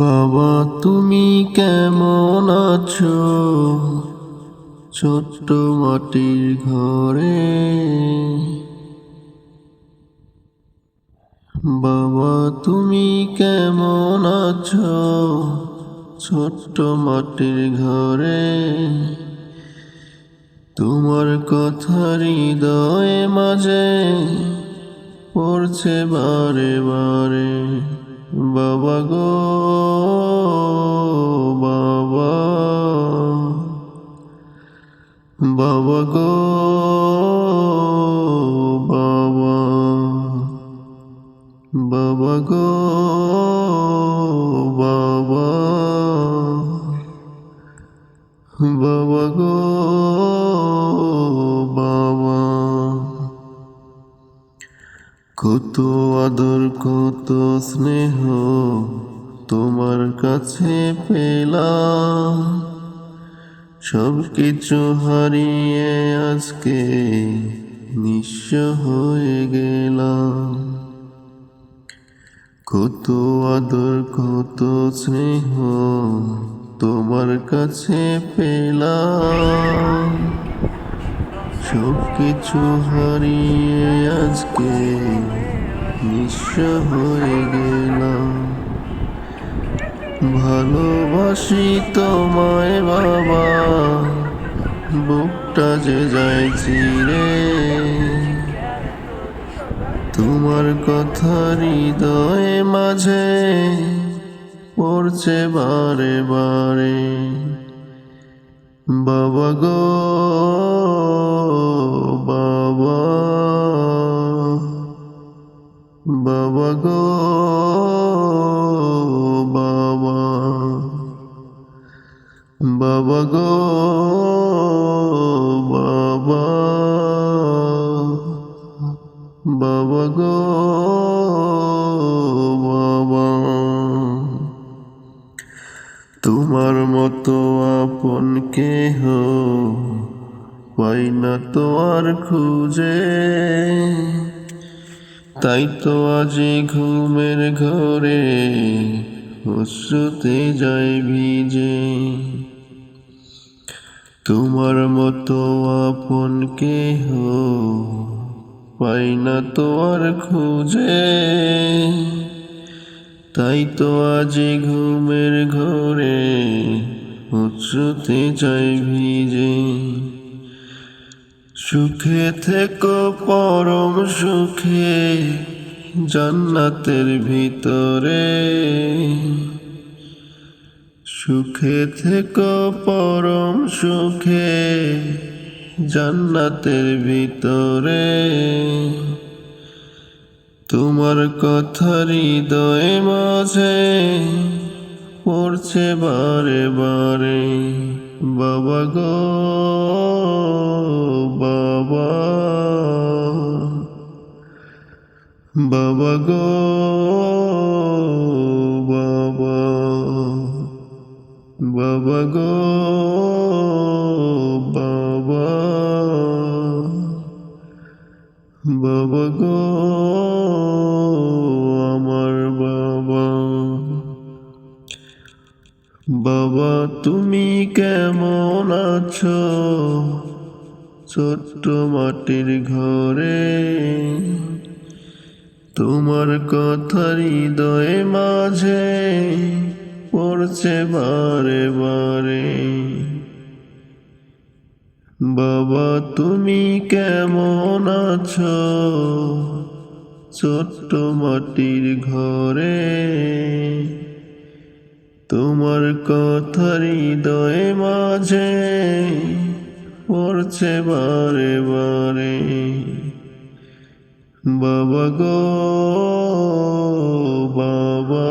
বাবা তুমি কেমন আছো? ছোট্ট মাটির ঘরে। বাবা তুমি কেমন আছো? ছোট্ট মাটির ঘরে। তোমার কথা হৃদয়ে মাঝে পড়ছে বারে বারে। বাবা গো বাবা, বাবা গো বাবা, বাবা গো বাবা, বাবা গো বাবা। কত আদর কত স্নেহ তোমার কাছে পেলাম, সব কিছু হারিয়ে আজকে নিঃস্ব হয়ে গেলাম। কত আদর কত স্নেহ তোমার কাছে পেলাম, সব কিছু হারিয়ে আজকে নিঃস্ব হয়ে গেলাম। ভালোবাসি তোমায় বাবা, বুকটা যে যায় চিরে। তোমার কথা হৃদয়ে মাঝে পড়ছে বারে বারে। বাবা গো বাবা, বাবা গো বাবা, বাবা গো বাবা, বাবা গো বাবা। তোমার মতো আপন কেহ পাই না তো আর খুঁজে, তাই তো আজি ঘুমের ঘরে অশ্রুতে যায় ভিজে। তোমার মতো আপন কেহ পাই না তো আর খুঁজে, তাই তো আজি ঘুমের ঘরে অশ্রুতে যায় ভিজে। সুখে থেকো পরম সুখে জান্নাতের ভিতরে, সুখে থেকো পরম সুখে জান্নাতের ভিতরে। তোমার কথা হৃদয়ে মাঝে পড়ছে বারে বারে। বাবা গো বাবা, বাবা গো বাবা, বাবা গো বাবা, বাবা গো আমার বাবা। বাবা তুমি কেমন আছো? ছোট্ট মাটির ঘরে। তোমার কথা হৃদয়ে মাঝে পড়ছে বারে বারে। বাবা তুমি কেমন আছো? ছোট্ট মাটির ঘরে। তোমার কথা হৃদয়ে মাঝে পড়ছে বারে বারে। বাবা গো বাবা।